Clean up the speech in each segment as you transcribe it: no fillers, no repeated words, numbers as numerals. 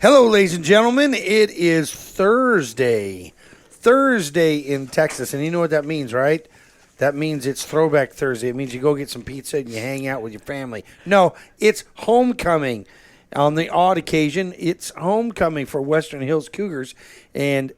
Hello, ladies and gentlemen. It is Thursday in Texas, and you know what that means, right? That means it's Throwback Thursday. It means you go get some pizza and you hang out with your family. No, it's homecoming. On the odd occasion, it's homecoming for Western Hills Cougars, and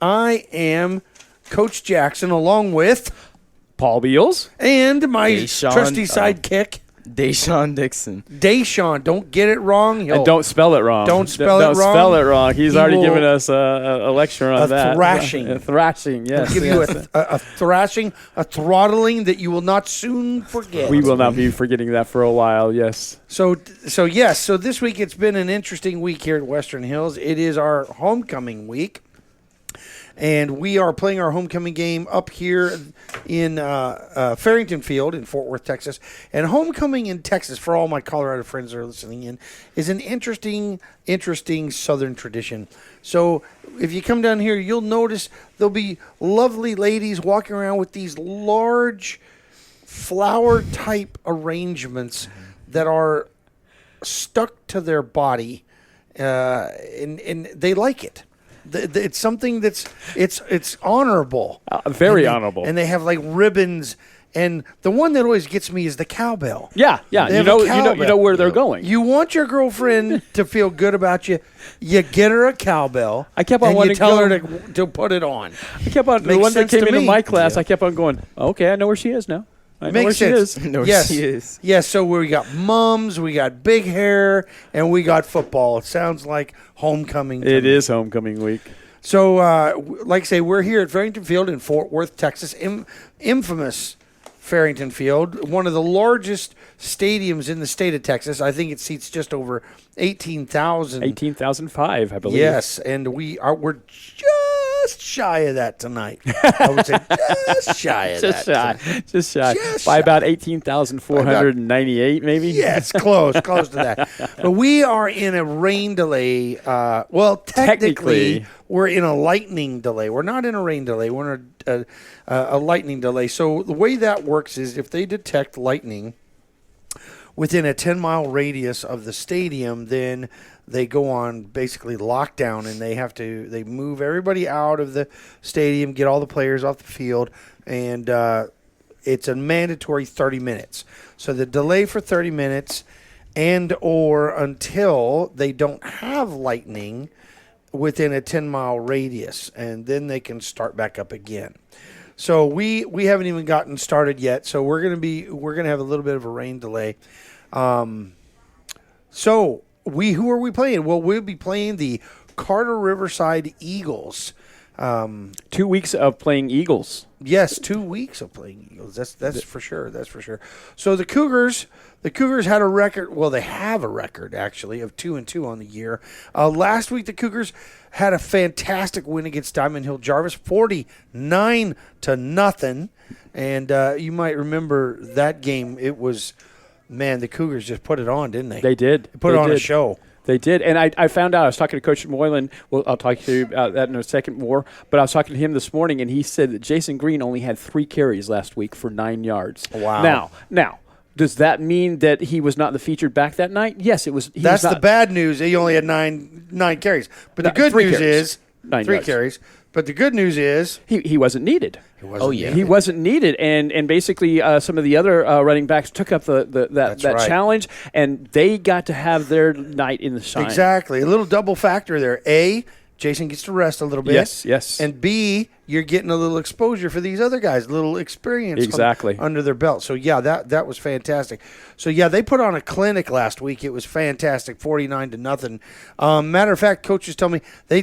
I am Coach Jackson along with Paul Beals and my Deshaun, trusty sidekick, Deshaun Dixon. Deshaun. Don't get it wrong. and don't spell it wrong. Don't spell it wrong. Don't spell it wrong. He's He already will- given us a lecture on a that. thrashing. A thrashing, yes. I'll give you a thrashing, a throttling that you will not soon forget. We will not be forgetting that for a while, yes. So this week it's been an interesting week here at Western Hills. It is our homecoming week, and we are playing our homecoming game up here in Farrington Field in Fort Worth, Texas. And homecoming in Texas, for all my Colorado friends that are listening in, is an interesting Southern tradition. So if you come down here, you'll notice there'll be lovely ladies walking around with these large flower-type arrangements that are stuck to their body, and they like it. It's something that's it's honorable, Very honorable. and they have like ribbons. And the one that always gets me is the cowbell. Yeah. They You have know, a you know cowbell. where they're going. You want your girlfriend to feel good about you. You get her a cowbell. I kept on and wanting you tell to her to put it on. I kept on. The Makes one that sense came to into me. my class, Yeah. I kept on going, okay, I know where she is now. I know where Makes she sense. is. No, Yes. she is. Yes, so we got mums, we got big hair, and we got football. It sounds like homecoming. to It me. is homecoming week. So, like I say, we're here at Farrington Field in Fort Worth, Texas. Infamous Farrington Field, one of the largest stadiums in the state of Texas. I think it seats just over 18,000. 18,005, I believe. Yes, and we're just shy of that tonight. I would say just shy of Just that. shy. Just shy. Just By shy. about 18,498, maybe? Yes, close to that. But we are in a rain delay. Technically, we're in a lightning delay. We're not in a rain delay. We're in a lightning delay. So the way that works is if they detect lightning within a 10-mile radius of the stadium, then they go on basically lockdown, and they move everybody out of the stadium, get all the players off the field, and it's a mandatory 30 minutes. So the delay for 30 minutes and or until they don't have lightning within a 10-mile radius, and then they can start back up again. So we haven't even gotten started yet. So we're gonna have a little bit of a rain delay. So who are we playing? Well, we'll be playing the Carter Riverside Eagles. 2 weeks of playing Eagles. Yes, 2 weeks of playing Eagles. That's for sure. That's for sure. So the Cougars had a record. Well, they have a record actually of 2-2 on the year. Last week the Cougars had a fantastic win against Diamond Hill Jarvis, 49-0, and you might remember that game. It was, man, the Cougars just put it on, didn't they? They did. They put They on a did. show. They did, and I found out. I was talking to Coach Moylan. Well, I'll talk to you about that in a second more. But I was talking to him this morning, and he said that Jason Green only had 3 carries last week for 9 yards. Wow. Now, does that mean that he was not the featured back that night? Yes, it was. That's the bad news. He only had nine carries. But the good 3 news carries. is 9 3 yards. carries. But the good news is He wasn't needed. He wasn't needed, and basically some of the other running backs took up that right. challenge, and they got to have their night in the shine. Exactly. A little double factor there. A, Jason gets to rest a little bit. Yes. And B, you're getting a little exposure for these other guys, a little experience Exactly. under their belt. So, yeah, that was fantastic. So, yeah, they put on a clinic last week. It was fantastic, 49-0. Matter of fact, coaches tell me they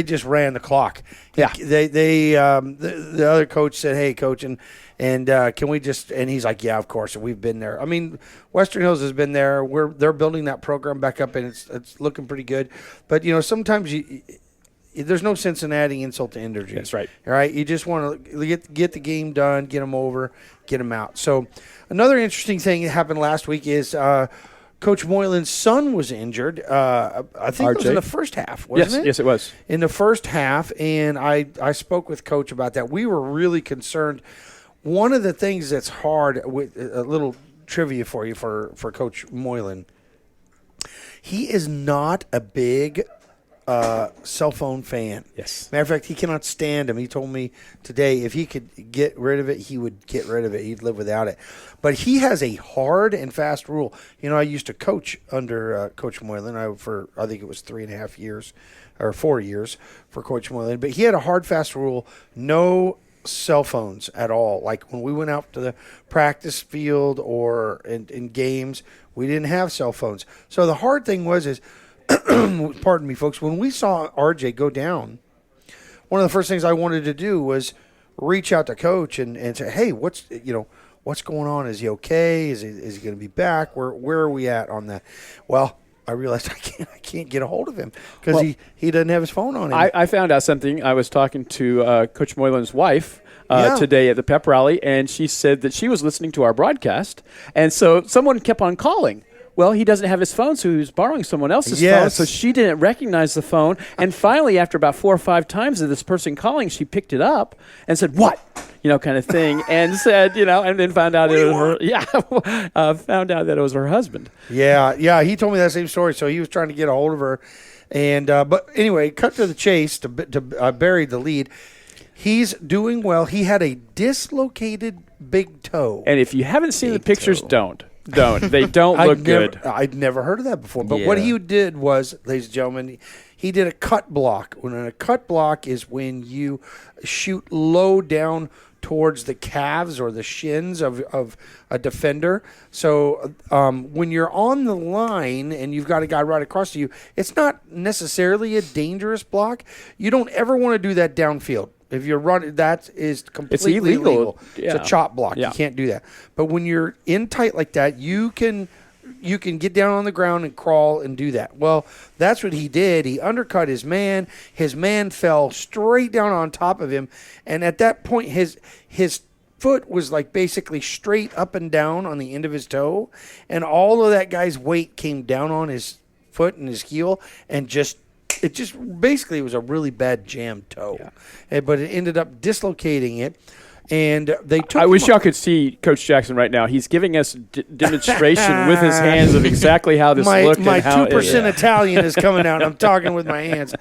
just ran the clock. Yeah. The other coach said, "Hey, coach, and can we just?" And he's like, "Yeah, of course. We've been there. I mean, Western Hills has been there. They're building that program back up, and it's looking pretty good. But sometimes there's no sense in adding insult to injury. That's right. All right, you just want to get the game done, get them over, get them out. So another interesting thing that happened last week is Coach Moylan's son was injured. I think it was in the first half, wasn't it? Yes, it was. In the first half, and I spoke with Coach about that. We were really concerned. One of the things that's hard, with a little trivia for you for Coach Moylan, he is not a big cell phone fan. Yes. Matter of fact, he cannot stand him. He told me today if he could get rid of it, he would get rid of it. He'd live without it. But he has a hard and fast rule. I used to coach under Coach Moylan I think it was 3.5 years or 4 years for Coach Moylan. But he had a hard, fast rule: no cell phones at all. Like when we went out to the practice field or in games, we didn't have cell phones. So the hard thing is pardon me, folks, when we saw RJ go down, one of the first things I wanted to do was reach out to Coach and say, hey, what's going on? Is he okay? Is he going to be back? Where are we at on that? Well, I realized I can't get a hold of him because he doesn't have his phone on him. I found out something. I was talking to Coach Moylan's wife today at the pep rally, and she said that she was listening to our broadcast, and so someone kept on calling. Well, he doesn't have his phone, so he was borrowing someone else's phone, so she didn't recognize the phone. And finally, after about 4 or 5 times of this person calling, she picked it up and said, what? Kind of thing, and said, and then found out it was her. Yeah, found out that it was her husband. Yeah, he told me that same story. So he was trying to get a hold of her. And but anyway, cut to the chase to bury the lead. He's doing well. He had a dislocated big toe. And if you haven't seen the pictures, don't. They don't look good. I'd never heard of that before. But what he did was, ladies and gentlemen, he did a cut block. When a cut block is when you shoot low down towards the calves or the shins of a defender. So when you're on the line and you've got a guy right across to you, it's not necessarily a dangerous block. You don't ever want to do that downfield. If you're running, that is completely illegal. Yeah. It's a chop block. Yeah. You can't do that. But when you're in tight like that, you can get down on the ground and crawl and do that. Well, that's what he did. He undercut his man. His man fell straight down on top of him. And at that point, his foot was like basically straight up and down on the end of his toe. And all of that guy's weight came down on his foot and his heel and it just basically was a really bad jammed toe. Yeah. But it ended up dislocating it. And they took. I wish y'all could see Coach Jackson right now. He's giving us demonstration with his hands of exactly how this looked. My 2% Italian is coming out. I'm talking with my hands.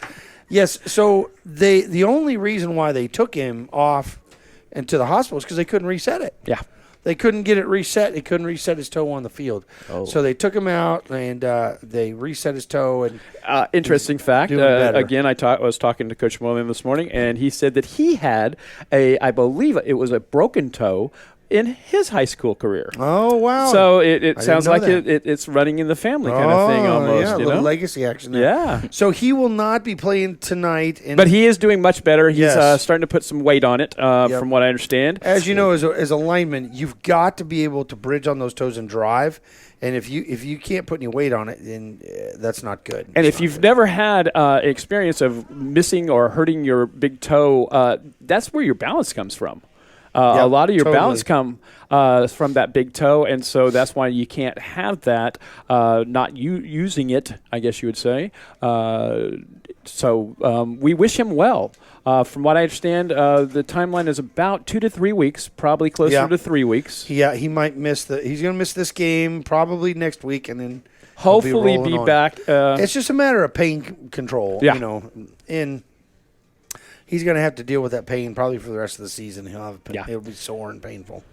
Yes. So the only reason why they took him off and to the hospital is because they couldn't reset it. Yeah. They couldn't get it reset. They couldn't reset his toe on the field. Oh. So they took him out and they reset his toe. And interesting fact. Again, I was talking to Coach Moylan this morning, and he said that he had I believe it was a broken toe in his high school career. Oh, wow. So it sounds like it's running in the family kind of thing almost. Yeah, a little legacy action there. Yeah. So he will not be playing tonight. But he is doing much better. He's starting to put some weight on it, from what I understand. As you know, as a lineman, you've got to be able to bridge on those toes and drive. And if you can't put any weight on it, then that's not good. And if you've never had experience of missing or hurting your big toe, that's where your balance comes from. A lot of your balance come from that big toe, and so that's why you can't have that not using it, I guess you would say. So we wish him well. From what I understand, the timeline is about 2 to 3 weeks, probably closer to 3 weeks. Yeah, he might miss he's going to miss this game probably next week, and then hopefully be back. It's just a matter of pain control, and he's going to have to deal with that pain probably for the rest of the season. He'll be sore and painful.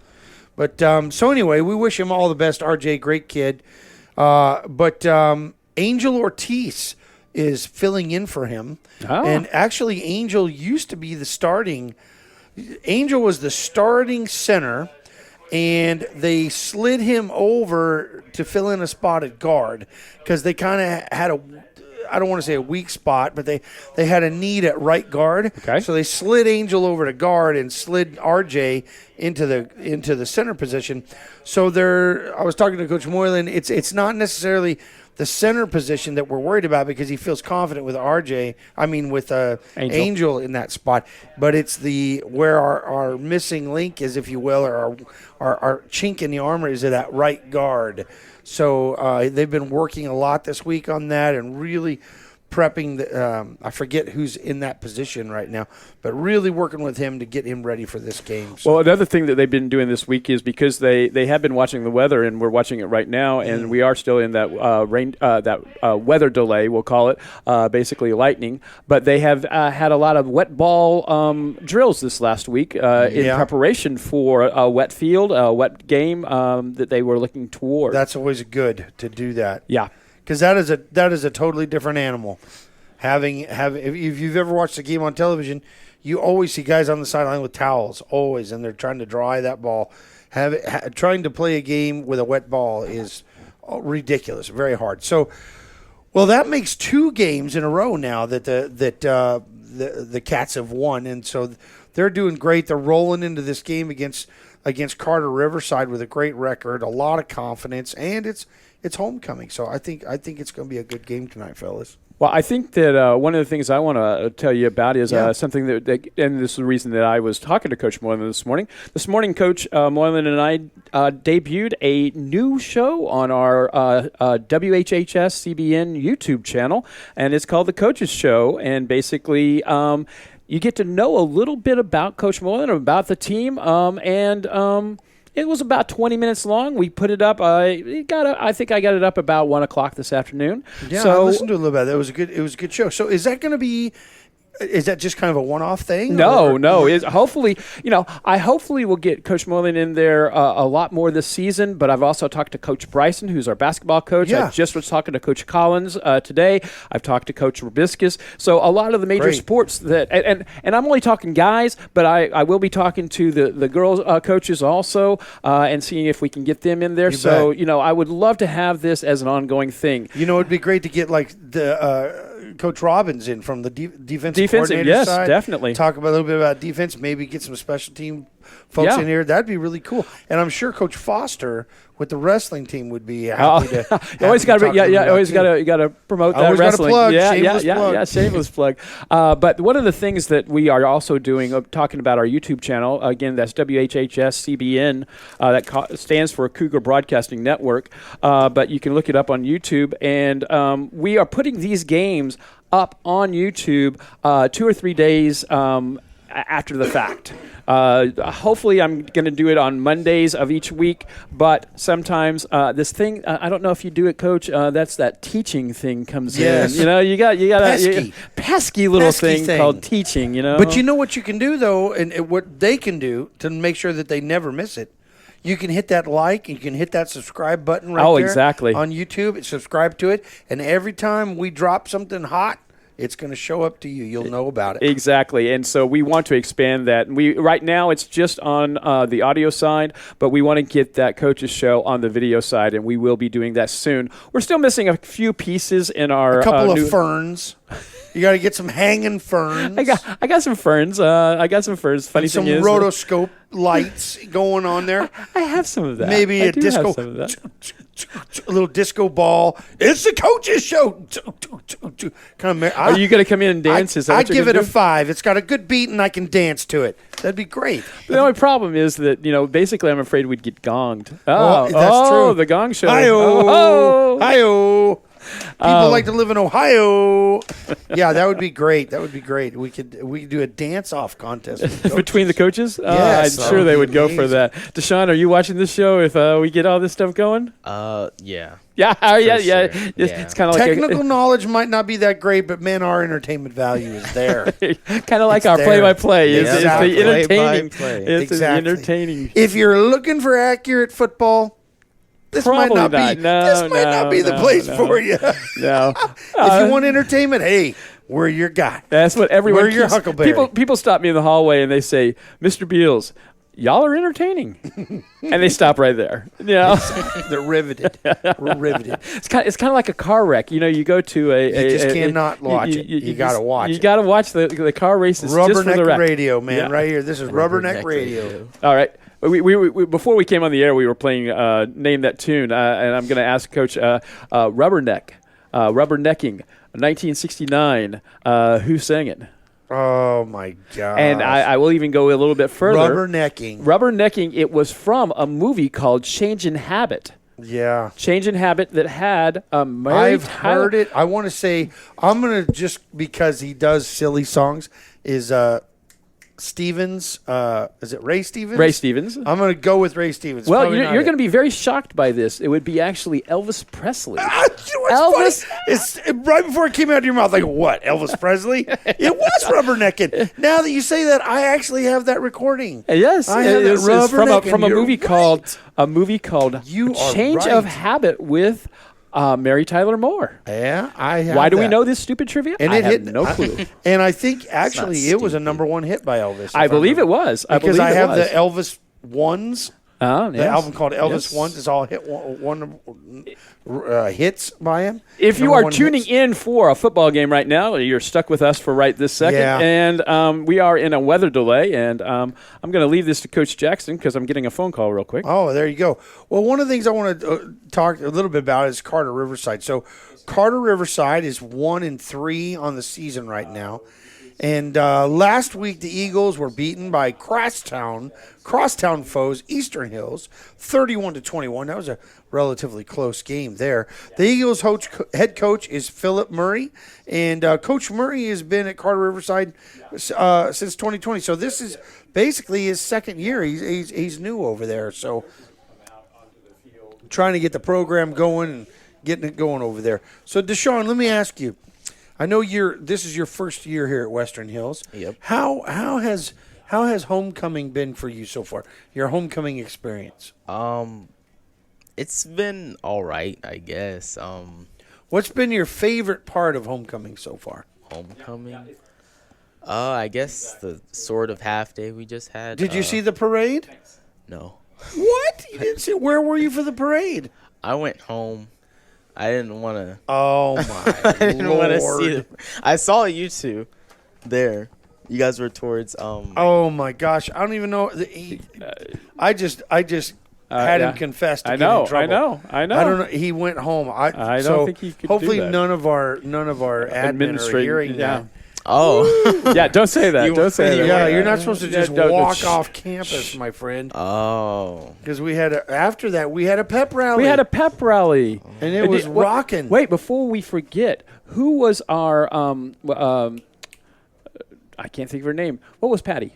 But so anyway, we wish him all the best. RJ, great kid. But Angel Ortiz is filling in for him. Oh. And actually, Angel used to be Angel was the starting center, and they slid him over to fill in a spot at guard because they kind of had I don't want to say a weak spot, but they had a need at right guard. Okay. So they slid Angel over to guard and slid RJ into the center position. So I was talking to Coach Moylan. It's not necessarily the center position that we're worried about because he feels confident with Angel in that spot. But it's where our missing link is, if you will, or our chink in the armor is at that right guard. So they've been working a lot this week on that and really prepping I forget who's in that position right now, but really working with him to get him ready for this game. So. Well, another thing that they've been doing this week is because they have been watching the weather, and we're watching it right now, and we are still in that weather delay, we'll call it, basically lightning. But they have had a lot of wet ball drills this last week in preparation for a wet field, a wet game that they were looking toward. That's always good to do that. Yeah. Because that is a totally different animal. If you've ever watched a game on television, you always see guys on the sideline with towels, always, and they're trying to dry that ball. Trying to play a game with a wet ball is ridiculous, very hard. So, well, that makes 2 games in a row now that the Cats have won, and so they're doing great. They're rolling into this game against Carter Riverside with a great record, a lot of confidence, and it's homecoming. So I think it's going to be a good game tonight, fellas. Well, I think that one of the things I want to tell you about is something that, and this is the reason that I was talking to Coach Moylan this morning. This morning, Coach Moylan and I debuted a new show on our WHHS CBN YouTube channel, and it's called The Coaches Show. And basically, you get to know a little bit about Coach Moylan, about the team, it was about 20 minutes long. We put it up. I think I got it up about 1 o'clock this afternoon. Yeah, so, I listened to a little bit. It was a good show. So is that going to be? Is that just kind of a one-off thing? No. Hopefully, I hopefully will get Coach Moylan in there a lot more this season. But I've also talked to Coach Bryson, who's our basketball coach. Yeah. I just was talking to Coach Collins today. I've talked to Coach Robiscus. So a lot of the major sports that, and I'm only talking guys, but I will be talking to the girls coaches also and seeing if we can get them in there. So I would love to have this as an ongoing thing. It'd be great to get like the Coach Robbins in from the defensive coordinator yes, side. Definitely. Talk a little bit about defense, maybe get some special team folks in here. That'd be really cool. And I'm sure Coach Foster with the wrestling team would be happy to. You always got to promote that wrestling. Plug, shameless plug. But one of the things that we are also doing, talking about our YouTube channel, again, that's WHHS CBN, that stands for Cougar Broadcasting Network. But you can look it up on YouTube, and we are putting these games up on YouTube 2 or 3 days after the fact. Hopefully I'm going to do it on Mondays of each week, but sometimes this thing, I don't know if you do it, Coach, that's that teaching thing comes in. You got a pesky little thing called teaching, But you know what you can do, though, and what they can do to make sure that they never miss it? You can hit that like, you can hit that subscribe button right there exactly. on YouTube, subscribe to it, and every time we drop something hot, it's going to show up to you. You'll know about it. Exactly. And so we want to expand that. And right now it's just on the audio side, but we want to get that Coach's Show on the video side, and we will be doing that soon. We're still missing a few pieces in our a couple of ferns. You got to get some hanging ferns. I got some ferns. Funny and some thing is, rotoscope lights going on there. I have some of that. Maybe a disco, a little disco ball. It's the Coach's Show. Are you going to come in and dance? I give it a 5. It's got a good beat, and I can dance to it. That'd be great. The only problem is that basically, I'm afraid we'd get gonged. That's true. The Gong Show. Hi-oh. Hi-oh. People like to live in Ohio. Yeah, that would be great. We could do a dance-off contest between the coaches. Yes, I'm sure they would go for that. Deshaun, are you watching this show if we get all this stuff going? Yeah. Yeah. Sure. It's kind of like technical knowledge might not be that great, but man, our entertainment value is there. Kind of like our play-by-play. It's the entertaining. It's exactly. entertaining. If you're looking for accurate football, this might not be the place for you. No. If you want entertainment, hey, we're your guy. That's what everyone. We're your Huckleberry. People stop me in the hallway and they say, "Mr. Beals, y'all are entertaining," and they stop right there. They're riveted. We're riveted. It's kind of like a car wreck. You go to you just cannot watch it. You got to watch. You got to watch the car races. Rubberneck Radio, man, right here. This is Rubberneck Radio. All right. We before we came on the air, we were playing Name That Tune, and I'm going to ask Coach Rubbernecking, 1969. Who sang it? Oh, my God. And I will even go a little bit further. Rubbernecking. Rubbernecking, it was from a movie called Changin' Habit. Yeah. Change in Habit that had Mary I've Tyler. heard it. I want to say, I'm going to just because he does silly songs, is Stevens. Is it Ray Stevens? Ray Stevens. I'm going to go with Ray Stevens. Well, Probably you're not going to it. be very shocked by this. It would be actually Elvis Presley. You know what's Elvis- funny? It's right before it came out of your mouth. Like, what? Elvis Presley? It was Rubbernecking. Now that you say that, I actually have that recording. Yes, I have that it's Rubbernecking. from a You're movie called You are Change of right. Habit with Mary Tyler Moore. Yeah, I have Why do we that. know this stupid trivia? And I it have hit no clue. And I think actually it was a stupid. one hit by Elvis. I believe it was. Because I have was. the Elvis Ones. Oh, The yes. album called Elvis Yes. Ones. It's all one hits by him. If you Number are one tuning hits. in for a football game right now, you're stuck with us for right this second. Yeah. And we are in a weather delay. And I'm going to leave this to Coach Jackson because I'm getting a phone call real quick. Oh, there you go. Well, one of the things I want to talk a little bit about is Carter Riverside. So Carter Riverside is 1-3 on the season right now. And last week, the Eagles were beaten by crosstown foes, Eastern Hills, 31-21. That was a relatively close game there. The Eagles' head coach is Philip Murray, and Coach Murray has been at Carter Riverside since 2020. So this is basically his second year. He's new over there. So trying to get the program going and getting it going over there. So Deshaun, let me ask you. I know this is your first year here at Western Hills. Yep. How has homecoming been for you so far? Your homecoming experience. It's been all right, I guess. What's been your favorite part of homecoming so far? Homecoming. I guess the sort of half day we just had. Did you see the parade? No. What? You didn't see? Where were you for the parade? I went home. I didn't want to. Oh my! I didn't want to see Lord. it. I saw you two there. You guys were towards. Oh my gosh! I don't even know. I just had him confess to I getting know, in trouble. I know. I don't know. He went home. I don't so think he could do hopefully that. none of our admin are Administrative, hearing yeah. that. Oh. Yeah, don't say that. Don't say that. Yeah, you're not supposed to just don't- walk shh. off campus, my friend. Oh. Because after that we had a pep rally. We had a pep rally. and it was rocking. Wait, before we forget, who was our I can't think of her name. What was Patty?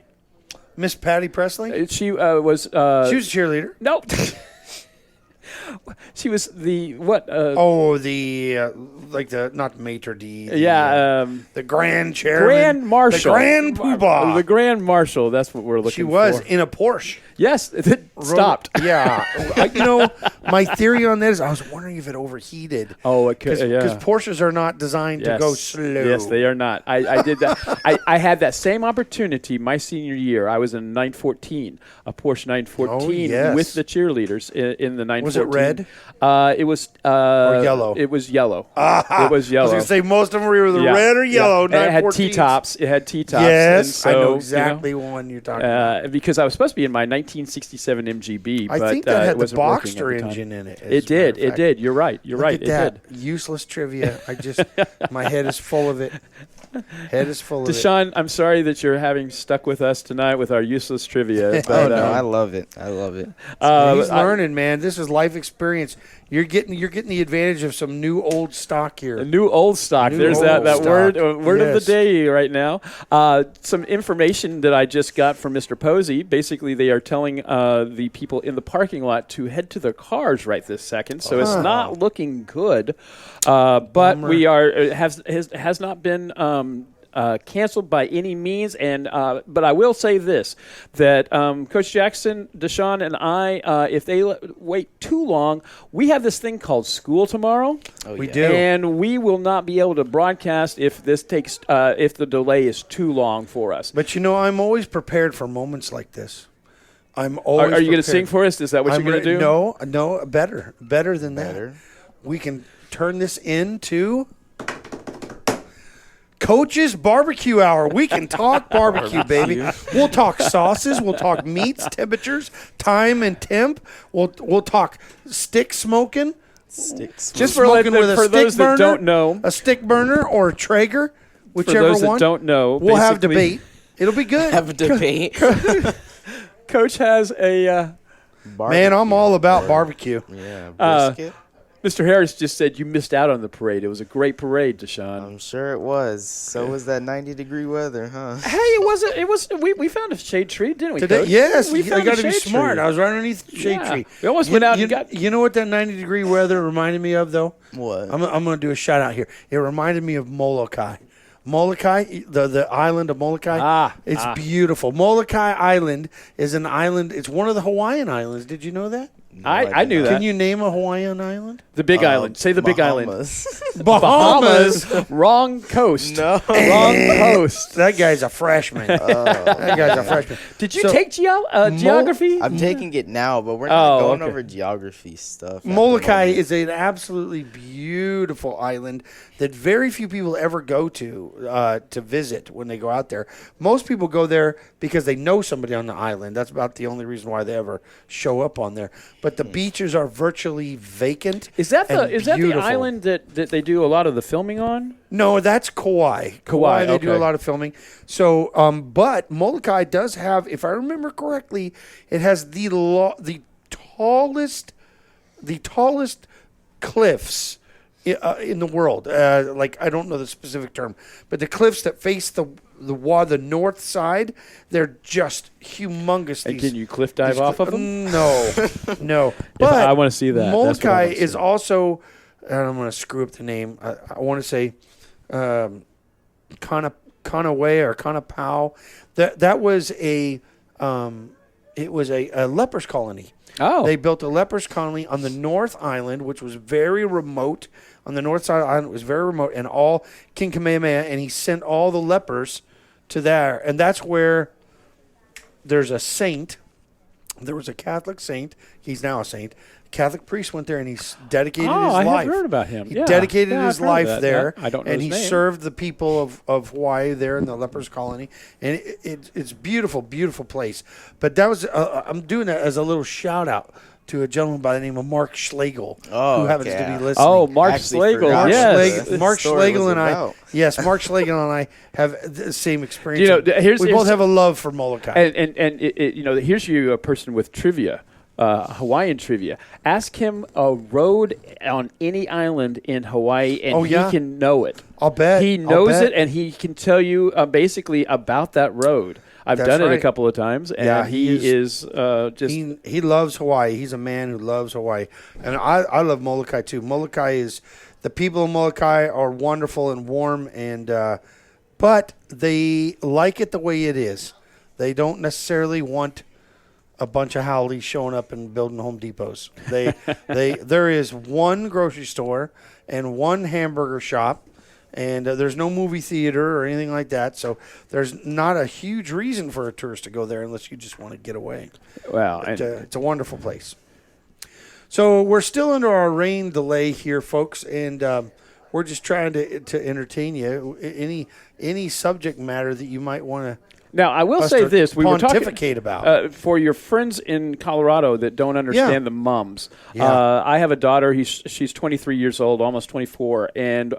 Miss Patty Presley. She was. She was a cheerleader. No. She was the what? The like the not maitre d. The grand chairman. Grand Marshal. The grand poobah. The Grand Marshal. That's what we're looking for. She was in a Porsche. Yes, it stopped. Yeah. My theory on that is I was wondering if it overheated. Oh, it could. Because Yeah. Porsches are not designed to go slow. Yes, they are not. I did that. I had that same opportunity my senior year. I was in a 914, a Porsche 914 yes. with the cheerleaders in the 914. Was it red? It was Or yellow? It was yellow. Ah, It was I yellow. was going to say most of them were either Yeah, red or yellow. yeah. And it had 914s. T-tops. It had T-tops. Yes, and so, I know exactly one you're talking about. because I was supposed to be in my 1967 MGB, I but think that it had the wasn't working Boxster at the time. engine in it. as It a matter did. of It fact. did. You're right. You're Look right. at It that. did. Useless trivia. My head is full of it. Head is full of it. Deshaun, I'm sorry that you're having stuck with us tonight with our useless trivia. Oh But, no, I love it. I love it. He's learning, man. This is life experience. You're getting the advantage of some new old stock here. A new old stock. New There's old that stock. word of the Yes. day right now. Some information that I just got from Mr. Posey. Basically, they are telling the people in the parking lot to head to their cars right this second. So it's not looking good. But we are it has not been canceled by any means. And but I will say this, that Coach Jackson, Deshaun, and I, if they wait too long, we have this thing called school tomorrow. Oh, We yeah. do. And we will not be able to broadcast if this takes if the delay is too long for us. But I'm always prepared for moments like this. I'm always. Are you going to prepared. sing for us? Is that what I'm you're going to do? No, better than Better. that. We can turn this into Coach's Barbecue Hour. We can talk barbecue, baby. We'll talk sauces. We'll talk meats, temperatures, time and temp. We'll talk stick smoking. Sticks. Just for, Smoking with a for stick those burner, that don't know, a stick burner or a Traeger, for whichever those one. that don't know, We'll have basically, debate. It'll be good. have a debate. Coach has a Man, I'm all about barbecue. Yeah, Uh, brisket. Mr. Harris just said you missed out on the parade. It was a great parade, Deshaun. I'm sure it was. So was that 90-degree weather, huh? Hey, it wasn't. It was. We found a shade tree, didn't we? Today, Coach? yes, we you found got to a be shade smart. tree. I was right underneath the shade Yeah. tree. We almost went out and got. You know what that 90-degree weather reminded me of, though? What? I'm going to do a shout out here. It reminded me of Molokai. Molokai, the island of Molokai. It's beautiful. Molokai Island is an island. It's one of the Hawaiian islands. Did you know that? I knew that. Can you name a Hawaiian island? The Big Island. Say the Big Island. Bahamas. Wrong coast. No. Wrong coast. That guy's a freshman. That guy's a freshman. Did you So, take geography? I'm taking it now, but we're not going okay. over geography stuff. at the Molokai moment. is an absolutely beautiful island that very few people ever go to visit when they go out there. Most people go there because they know somebody on the island. That's about the only reason why they ever show up on there. But the beaches are virtually vacant. Is that the beautiful. island that they do a lot of the filming on? No, that's Kauai. Kauai, They do a okay. lot of filming. So, but Molokai does have, if I remember correctly, it has the tallest cliffs in the world. Like, I don't know the specific term, but the cliffs that face the north side, they're just humongous. And can you cliff dive off of them? No, no. But I want to see that. That's what I Molokai wanna is see. also, and I'm going to screw up the name. I want to say Kanaway or Kanapau. That was it was a lepers colony. Oh. They built a lepers colony on the North Island, which was very remote. On the north side of the island, it was very remote, and all King Kamehameha, and he sent all the lepers to there. And that's where there's a saint. There was a Catholic saint. He's now a saint. Catholic priest went there, and he dedicated his life. I have heard about him. He Yeah. dedicated Yeah, his I've heard of life that. there. Yeah, I don't know and his he name. served the people of Hawaii there in the lepers colony. And it's beautiful, beautiful place. But that was I'm doing that as a little shout out to a gentleman by the name of Mark Schlegel, Oh, who happens okay. to be listening. Oh, Mark Actually Schlegel. forgot Yes. what Mark story Schlegel was and I, about. yes, Mark Schlegel and I have the same experience. You know, here's- we here's- both have a love for Molokai. And here's you, a person with trivia, Hawaiian trivia. Ask him a road on any island in Hawaii, and he can know it. I'll bet. He I'll knows bet. it, and he can tell you basically about that road. I've That's done it a right. couple of times, and Yeah, he is just. He loves Hawaii. He's a man who loves Hawaii, and I love Molokai too. Molokai is the people of Molokai are wonderful and warm, and but they like it the way it is. They don't necessarily want a bunch of howlies showing up and building Home Depots. There is one grocery store and one hamburger shop. And there's no movie theater or anything like that, so there's not a huge reason for a tourist to go there unless you just want to get away. Well, It's a wonderful place. So we're still under our rain delay here, folks, and we're just trying to entertain you. Any subject matter that you might want to now, I will us say to this. We were talking pontificate about. for your friends in Colorado that don't understand Yeah. the mums. Yeah. I have a daughter. She's 23 years old, almost 24, and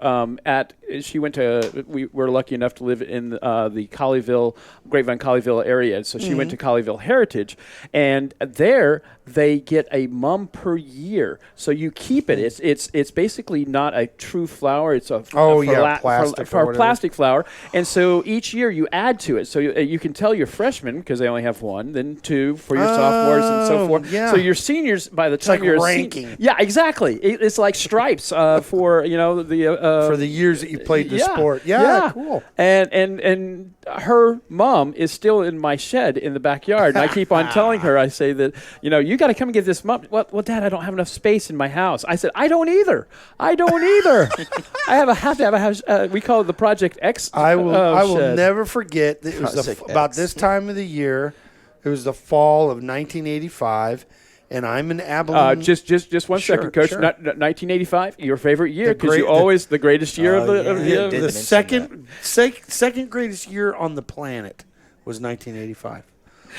she went to. We're lucky enough to live in the Colleyville, Grapevine Colleyville area, so she went to Colleyville Heritage, and there they get a mum per year. So you keep it. It's basically not a true flower. It's a plastic or whatever. plastic flower, and so each year you add to it. So you can tell your freshmen because they only have one, then two for your sophomores and so forth. yeah. So your seniors, by the time like you're ranking. yeah, exactly. It's like stripes for the for the years that you played the sport. Cool. And her mom is still in my shed in the backyard, and I keep on telling her. I say that you got to come and get this mom. Well, Dad, I don't have enough space in my house. I said I don't either. I have to have a house. We call it the Project X. I will shed. never forget that it was Project about X. this time of the year. It was the fall of 1985, and I'm in Abilene. Just one Sure, second, Coach. sure. 1985, your favorite year The because great- you always the greatest year of the. yeah. Of the Yeah, the did mention second greatest year on the planet was 1985.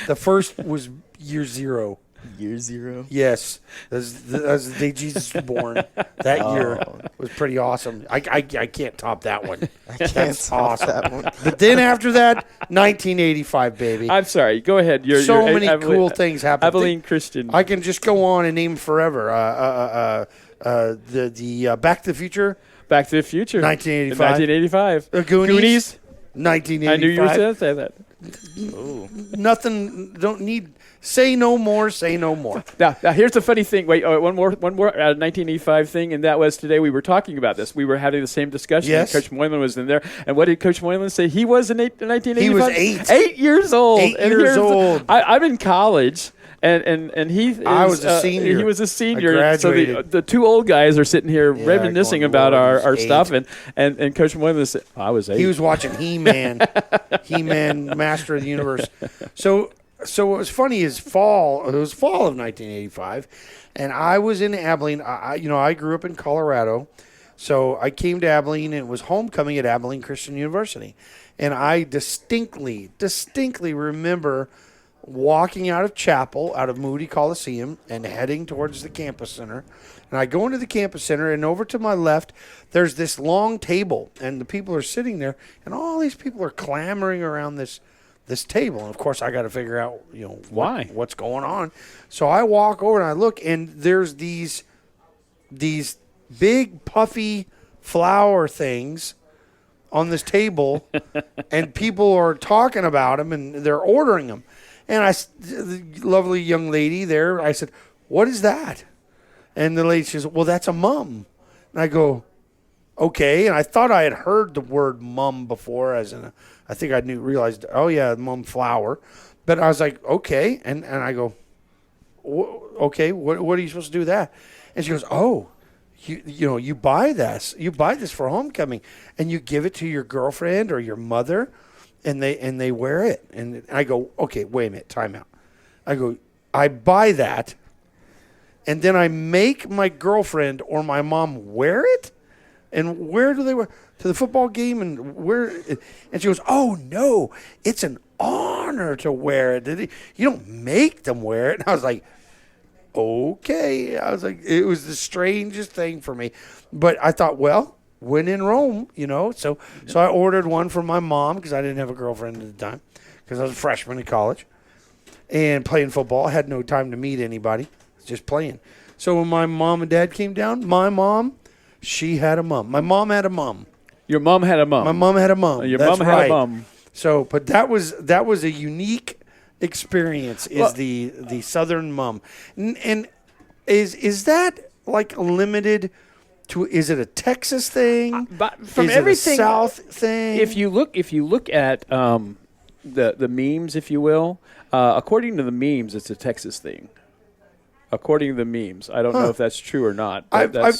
The first was year zero. Year zero. Yes, that's the day Jesus was born. That year was pretty awesome. I can't top that one. That's awesome. That one. But then after that, 1985, baby. I'm sorry. Go ahead. So many cool things happened. Abilene Christian. I can just go on and name forever. The Back to the Future, Back to the Future. 1985. 1985. The Goonies, 1985. I knew you were going to say that. Ooh. Nothing. Don't need. Say no more. Say no more. Now here's the funny thing. Wait, one more 1985 thing, and that was today we were talking about this. We were having the same discussion. Yes. And Coach Moylan was in there. And what did Coach Moylan say? He was in 1985? He was 8. 8 years old. 8 And years here's old. I'm in college. And he is, I was a senior. He was a senior. I So graduated. the two old guys are sitting here reminiscing going, about Lord, our he's stuff, and Coach Moylan said, I was 8. He was watching He-Man, Master of the Universe. So what was funny is fall. It was fall of 1985, and I was in Abilene. I grew up in Colorado, so I came to Abilene, and it was homecoming at Abilene Christian University, and I distinctly remember walking out of chapel, out of Moody Coliseum, and heading towards the campus center. And I go into the campus center, and over to my left, there's this long table, and the people are sitting there, and all these people are clamoring around this table. And of course, I got to figure out, Why? what's going on. So I walk over and I look, and there's these big puffy flower things on this table, and people are talking about them, and they're ordering them. And the lovely young lady there, I said, "What is that?" And the lady says, "Well, that's a mum." And I go, "Okay." And I thought I had heard the word mum before, I think I realized, oh yeah, mum flower. But I was like, okay. And I go, okay, what are you supposed to do with that? And she goes, oh, you buy this for homecoming, and you give it to your girlfriend or your mother, and they wear it. And I go, okay, wait a minute, time out. I go, I buy that, and then I make my girlfriend or my mom wear it? And where do they wear? To the football game? And where? And she goes, oh, no, it's an honor to wear it. You don't make them wear it. And I was like, okay. I was like, it was the strangest thing for me. But I thought, well, when in Rome, So I ordered one for my mom because I didn't have a girlfriend at the time because I was a freshman in college and playing football. I had no time to meet anybody, just playing. So when my mom and dad came down, my mom, she had a mom. My mom had a mom. Your mom had a mom. My mom had a mom. Your That's mom had right. a mom. So, but that was a unique experience. The Southern mom, and is that like limited to? Is it a Texas thing? But from is everything, it a South thing? If you look at the memes, if you will, according to the memes, it's a Texas thing. According to the memes, I don't know if that's true or not. I've been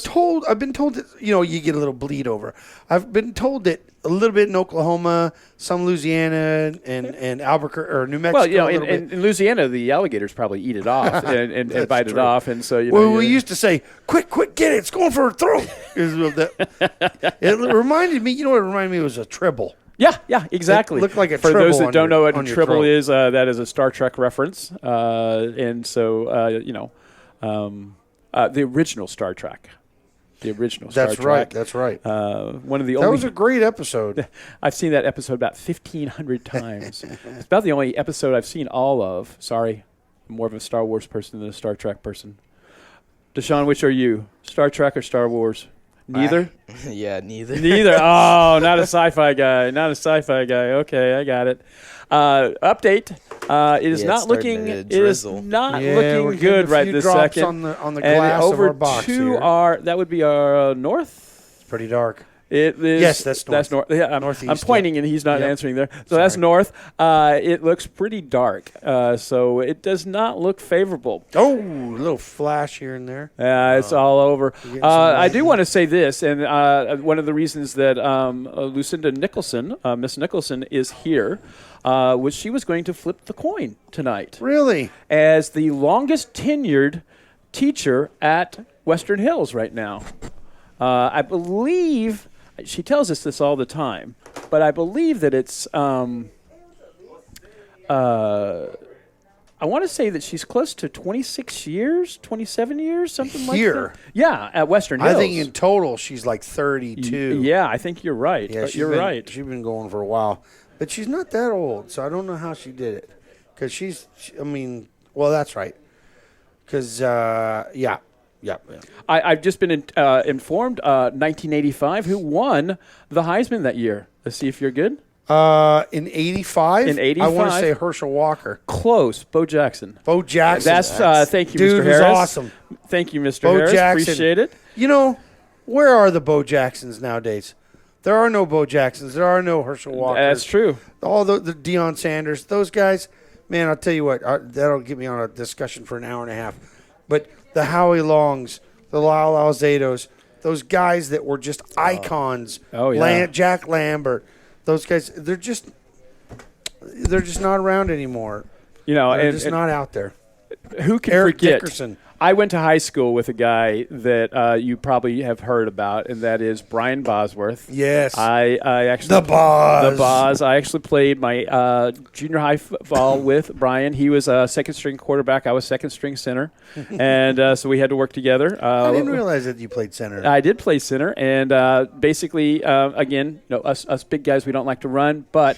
told that you get a little bleed over. I've been told that a little bit in Oklahoma, some Louisiana, and Albuquerque or New Mexico. Well, in Louisiana, the alligators probably eat it off and bite it off, and so we used to say, "Quick, get it! It's going for her throat." It reminded me. What it reminded me was a tribble. Yeah, exactly. It looked like a For tribble those that on don't know what a on your tribble throat. is, that is a Star Trek reference, and so the original Star Trek. The original Star That's Trek. right. That's right. One of the That only. was a great episode. I've seen that episode about 1,500 times. It's about the only episode I've seen all of. Sorry, I'm more of a Star Wars person than a Star Trek person. Deshaun, which are you? Star Trek or Star Wars? Neither? Yeah, neither. Neither. Oh, not a sci-fi guy. Not a sci-fi guy. Okay, I got it. Update. It is Yeah, not it's looking. starting to It is drizzle. not Yeah, we're looking getting good a right few this drops second. on the And glass over of our box to here. that would be our north. It's pretty dark. It is. Yes, that's north. That's north. Yeah, I'm Northeast, pointing and he's not Yep. answering there. So that's north. It looks pretty dark. So it does not look favorable. Oh, a little flash here and there. It's all over. getting some I do lightning. want to say this, and one of the reasons that Lucinda Nicholson, Miss Nicholson, is here, was she was going to flip the coin tonight Really? as the longest tenured teacher at Western Hills right now. I believe she tells us this all the time, but I believe that it's I want to say that she's close to 26 years, 27 years, something like Here? that. Yeah, at Western Hills. I think in total she's like 32. Yeah, I think you're right. Yeah, You're right. She's been going for a while, but she's not that old, so I don't know how she did it. Because well, that's right. Because yeah. I've just been informed. 1985, who won the Heisman that year? Let's see if you're good. In 85? In 85. I want to say Herschel Walker. Close, Bo Jackson. Bo Jackson. That's thank you, Dude Mr. was Harris. awesome. Thank you, Mr. Bo Harris. Jackson. Appreciate it. You know, where are the Bo Jacksons nowadays? There are no Bo Jacksons. There are no Herschel Walkers. That's true. All the Deion Sanders, those guys, man, I'll tell you what, that'll get me on a discussion for an hour and a half. But the Howie Longs, the Lyle Alzados, those guys that were just icons. Oh, yeah. Jack Lambert, those guys, they're just not around anymore. You know, They're and, just and not out there. who can Eric forget? Dickerson. I went to high school with a guy that you probably have heard about, and that is Brian Bosworth. Yes. I actually The Boz. The Boz. I actually played my junior high football with Brian. He was a second string quarterback. I was second string center, and so we had to work together. I didn't realize that you played center. I did play center, and basically, again, us big guys, we don't like to run, but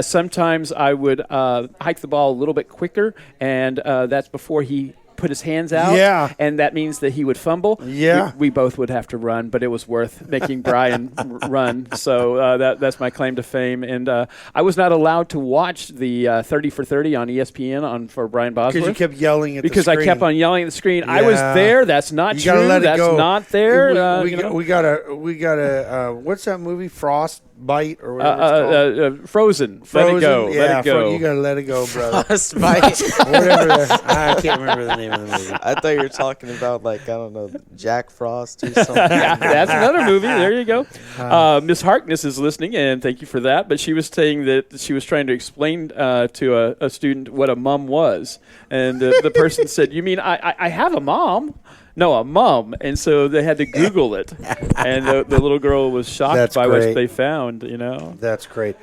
sometimes I would hike the ball a little bit quicker, and that's before he put his hands out. Yeah. And that means that he would fumble. Yeah. We both would have to run, but it was worth making Brian run. So that's my claim to fame. And I was not allowed to watch the 30 for 30 on ESPN for Brian Bosworth. Because you kept yelling at the Because screen. I kept on yelling at the screen. I was Yeah. there. That's not You true. gotta let it That's go. not there. We got a what's that movie? Frostbite or whatever it's called. Frozen. Frozen. Let it go. Yeah, let it go. you gotta let it go, brother. Frostbite. Whatever. I can't remember the name of the movie. I thought you were talking about, like, I don't know, Jack Frost or something. That's another movie. There you go. Miss Harkness is listening, and thank you for that. But she was saying that she was trying to explain to a student what a mum was. And the person said, "You mean I have a mom?" No, a mum. And so they had to Google it. And the little girl was shocked That's by great. what they found, you know. That's great.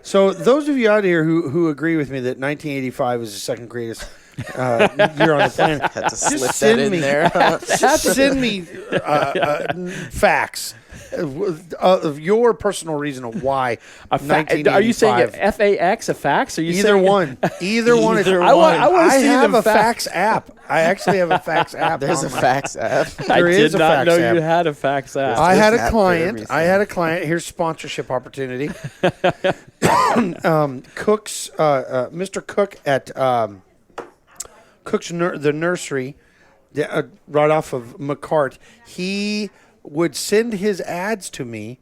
So those of you out here who agree with me that 1985 is the second greatest year on the planet, Had to slip that send in me- there. send me facts of your personal reason of why Are you saying 1985. FAX, a fax? Are you Either saying one. Either one. Either I want to see have the a fax app. I actually have a fax app. There's a on my- fax app. I There is did a not fax know app. you had a fax app. I had There's an a app for client. I everything. had a client. Here's sponsorship opportunity. Cook's Mr. Cook at Cook's the nursery, right off of McCart. He would send his ads to me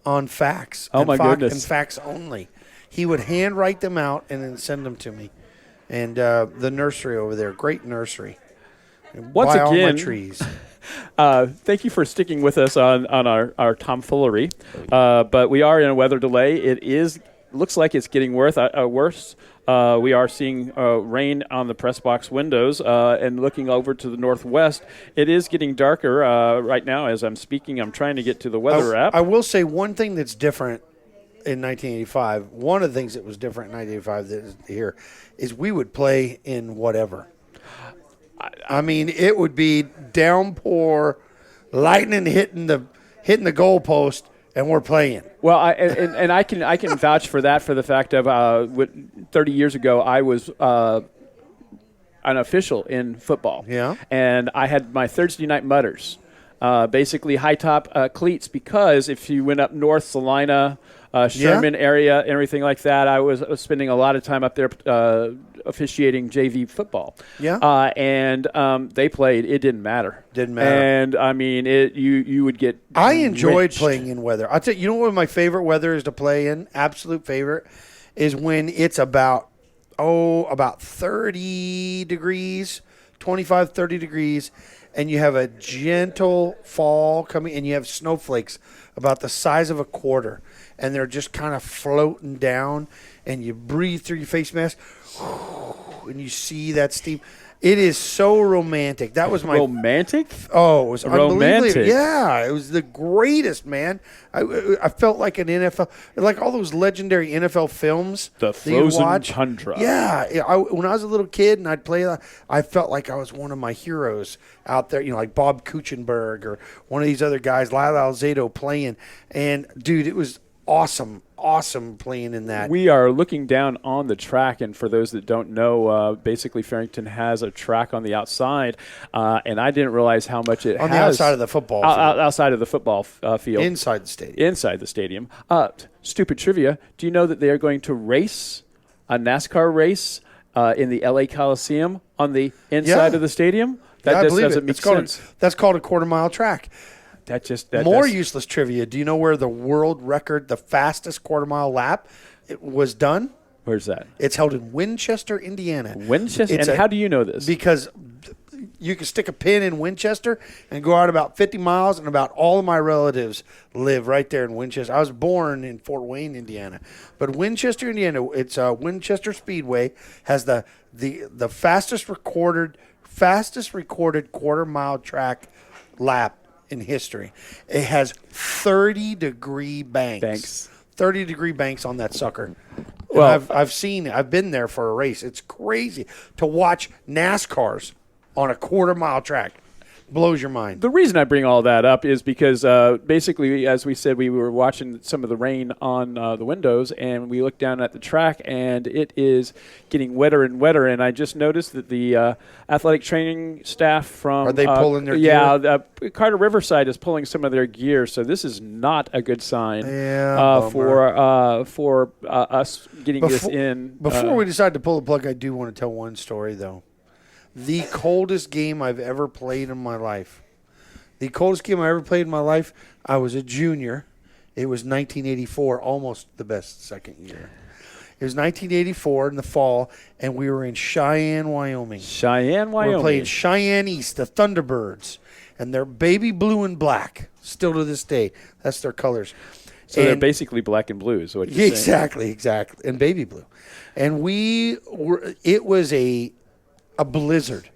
on fax. Oh, and my goodness. And fax only. He would handwrite them out and then send them to me. And the nursery over there, great nursery. Once Buy all my again, trees. Thank you for sticking with us on our tomfoolery. But we are in a weather delay. It looks like it's getting worse. We are seeing rain on the press box windows, and looking over to the northwest, it is getting darker right now. As I'm speaking, I'm trying to get to the weather app. I will say one thing that's different in 1985. One of the things that was different in 1985 that is here is we would play in whatever. I mean, it would be downpour, lightning hitting the goalpost, and we're playing. Well, I can vouch for that, for the fact of 30 years ago I was an official in football. Yeah. And I had my Thursday night mutters, basically high top cleats, because if you went up north, Salina, Sherman area, everything like that, I was spending a lot of time up there officiating JV football. Yeah. And they played. It didn't matter. Didn't matter. And I mean, you would get. I enjoyed drenched. playing in weather. I'll tell you, what my favorite weather is to play in, absolute favorite, is when it's about 30 degrees, 25, 30 degrees, and you have a gentle fall coming, and you have snowflakes about the size of a quarter, and they're just kind of floating down, and you breathe through your face mask, and you see that steam. It is so romantic. That was my romantic. Oh, it was unbelievably. Romantic. Yeah, it was the greatest, man. I felt like an NFL, like all those legendary NFL films. The that you Frozen watch. Tundra. Yeah, when I was a little kid and I'd play, I felt like I was one of my heroes out there. Like Bob Kuchenberg or one of these other guys, Lyle Alzado playing. And dude, it was awesome playing in that. We are looking down on the track, and for those that don't know, basically Farrington has a track on the outside, and I didn't realize how much it on has. the outside of the football field. Outside of the football field. Inside the stadium. Inside the stadium. Stupid trivia. Do you know that they are going to race a NASCAR race in the LA Coliseum on the inside of the stadium? That just doesn't make sense. That's called a quarter-mile track. More useless trivia. Do you know where the world record, the fastest quarter-mile lap, it was done? Where's that? It's held in Winchester, Indiana. Winchester? And how do you know this? Because you can stick a pin in Winchester and go out about 50 miles, and about all of my relatives live right there in Winchester. I was born in Fort Wayne, Indiana. But Winchester, Indiana, it's Winchester Speedway, has the fastest recorded quarter-mile track lap in history. It has 30-degree banks. 30-degree banks on that sucker. Well, I've been there for a race. It's crazy to watch NASCARs on a quarter-mile track. Blows your mind. The reason I bring all that up is because basically, as we said, we were watching some of the rain on the windows, and we looked down at the track, and it is getting wetter and wetter. And I just noticed that the athletic training staff from are they pulling their gear? Carter Riverside is pulling some of their gear, so this is not a good sign for us getting this in. Before we decide to pull the plug, I do want to tell one story though. The coldest game I've ever played in my life. I was a junior. It was 1984, almost the best second year. It was 1984 in the fall, and we were in Cheyenne, Wyoming. We're playing Cheyenne East, the Thunderbirds, and they're baby blue and black, still to this day. That's their colors. So they're basically black and blue is what you're saying. Exactly, and baby blue. And it was a blizzard.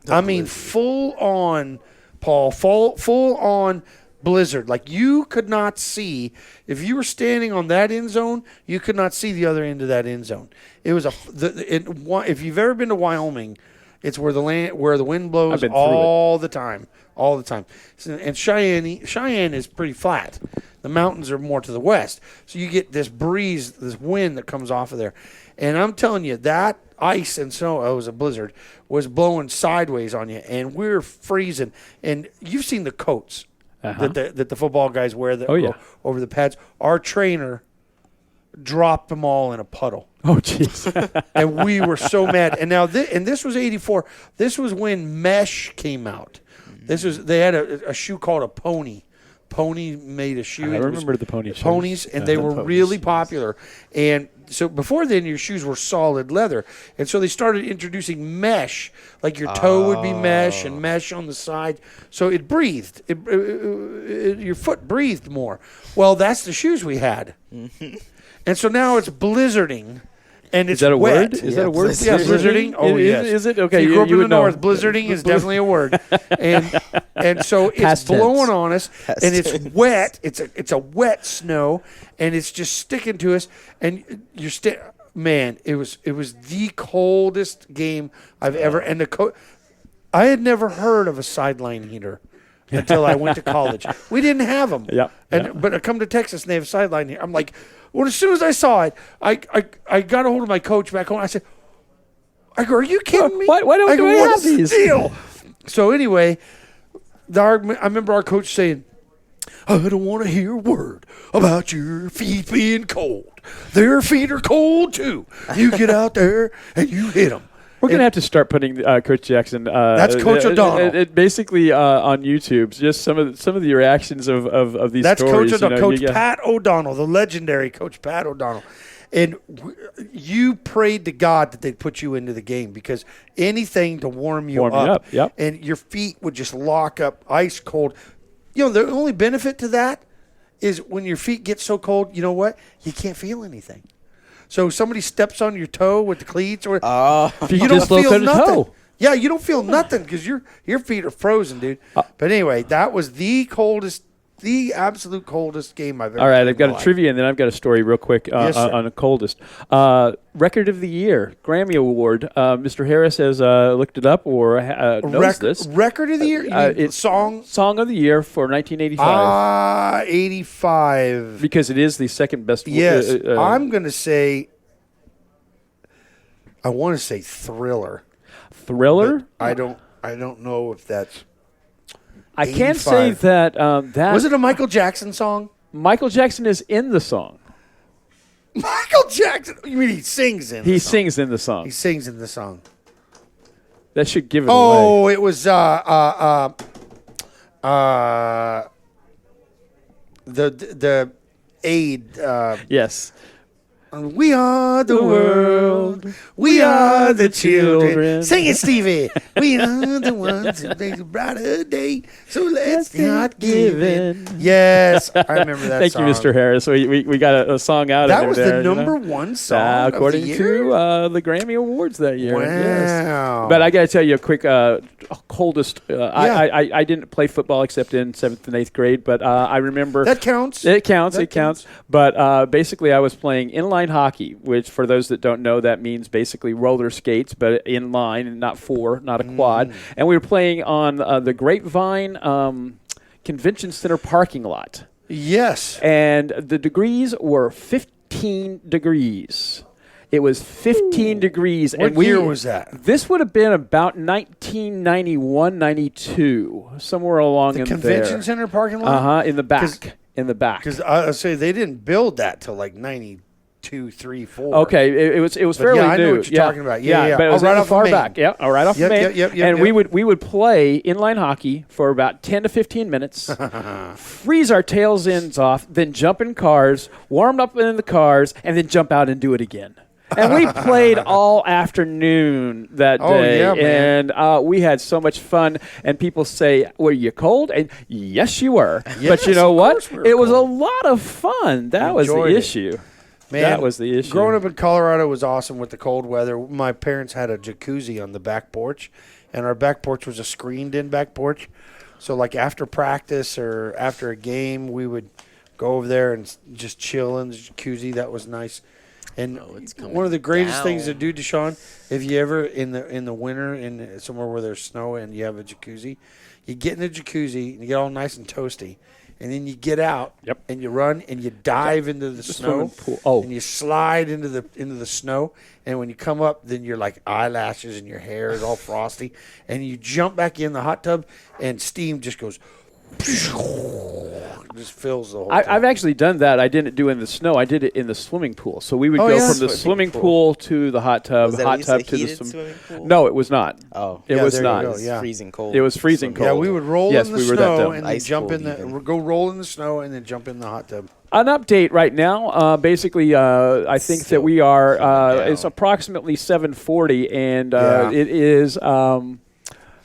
Full on, Paul, full on blizzard. Like you could not see, if you were standing on that end zone, you could not see the other end of that end zone. It was if you've ever been to Wyoming, it's where the wind blows all the time. And Cheyenne is pretty flat. The mountains are more to the west. So you get this breeze, this wind that comes off of there. And I'm telling you, that ice and snow, it was a blizzard, was blowing sideways on you, and we're freezing. And you've seen the coats that the football guys wear go over the pads. Our trainer dropped them all in a puddle. Oh, jeez. And we were so mad. And now, this was 84. This was when mesh came out. They had a shoe called a Pony. Pony made a shoe. I remember the Pony shoes. Ponies, and they were really popular. And so before then, your shoes were solid leather. And so they started introducing mesh, like your toe would be mesh and mesh on the side. So it breathed. Your foot breathed more. Well, that's the shoes we had. And so now it's blizzarding. And it's Is that a wet. word? Is that a word? Yeah, blizzarding. Oh, yes. Is it? Okay, if you grew up in the north, know. blizzarding is definitely a word. And so it's Past blowing tense. on us, and it's wet. It's a wet snow, and it's just sticking to us. And man, it was the coldest game I've ever. And I had never heard of a sideline heater until I went to college. We didn't have them. But I come to Texas and they have a sideline heater. I'm like, well, as soon as I saw it, I got a hold of my coach back home. I said, are you kidding me? Why don't we have these? Deal? So anyway, I remember our coach saying, I don't want to hear a word about your feet being cold. Their feet are cold too. You get out there and you hit them. We're going to have to start putting Coach Jackson. That's Coach O'Donnell. Basically on YouTube, just some of the reactions of these that's stories. That's Coach O'Donnell, Coach Pat O'Donnell, the legendary Coach Pat O'Donnell. And you prayed to God that they'd put you into the game because anything to warm you up. Yep. And your feet would just lock up ice cold. You know, the only benefit to that is when your feet get so cold, you know what? You can't feel anything. So somebody steps on your toe with the cleats, or you don't feel nothing. Yeah, you don't feel nothing because your feet are frozen, dude. But anyway, that was the absolute coldest game I've ever. All right, played I've got in a my life. trivia, and then I've got a story real quick Yes, sir. on the coldest. Record of the Year, Grammy Award. Mr. Harris has looked it up or knows this. Record of the year? You mean It's song? Song of the Year for 1985. 85. Because it is the second best. Yes, I'm going to say, I want to say Thriller. Thriller. But I don't know if that's. I can't say 85. that. That Was it a Michael Jackson song? Michael Jackson is in the song. Michael Jackson. You mean he sings in? He the song? sings in the song. He sings in the song. That should give it away. Oh, it was the aid. Yes. We are the world. We are the children. Sing it, Stevie. We are the ones who make a brighter day. So let's not give in. Yes, I remember that Thank song. you, Mr. Harris. We got a song out That of was there. the number one song according of the year? to the Grammy Awards that year. Wow. Yes. But I got to tell you a quick coldest. I didn't play football except in 7th and 8th grade, but I remember. That counts. It counts. But basically, I was playing inline hockey, which for those that don't know, that means basically roller skates, but inline and not a quad. And we were playing on the Grapevine Convention Center parking lot. Yes. And the degrees were 15 degrees. It was 15 degrees. What year was that? This would have been about 1991, 92, somewhere along in there. The convention center parking lot? In the back. Because I say they didn't build that till like 92, 3, 4. Okay, it was fairly I know new. what you're talking about. Yeah. But it was right right off far of Maine. back. Yeah, right off Yep, of Maine. yep. And we would play inline hockey for about 10 to 15 minutes, freeze our tails ends off, then jump in cars, warm up in the cars, and then jump out and do it again. And we played all afternoon that day, yeah, man. and we had so much fun. And people say, "Were you cold?" And yes, you were. Yes, but you know of what? course we were It was a cold. lot of fun. That was the Enjoyed it. issue. Man, that was the issue. Growing up in Colorado was awesome with the cold weather. My parents had a jacuzzi on the back porch, and our back porch was a screened-in back porch. So, like after practice or after a game, we would go over there and just chill in the jacuzzi. That was nice. And it's coming one of the greatest things to down. do, Deshaun, if you ever in the winter in somewhere where there's snow and you have a jacuzzi, you get in the jacuzzi and you get all nice and toasty, and then you get out and you run and you dive into the snow swimming pool. and you slide into the snow, and when you come up, then your like eyelashes and your hair is all frosty, and you jump back in the hot tub and steam just goes. Just fills the whole time. I've actually done that. I didn't do it in the snow. I did it in the swimming pool. So we would Oh, go yeah? from the swimming pool to the hot tub, Was that at hot least tub a to the heated swimming pool? No, it was not. Oh. It Yeah, was there you not. go, yeah. Freezing cold. It was freezing cold. Yeah, we would roll Yes, in the we were that snow dumb. and then Ice jump cold in the even. go roll in the snow and then jump in the hot tub. An update right now. Basically, I think that we are. It's approximately 7:40, and Yeah. it is.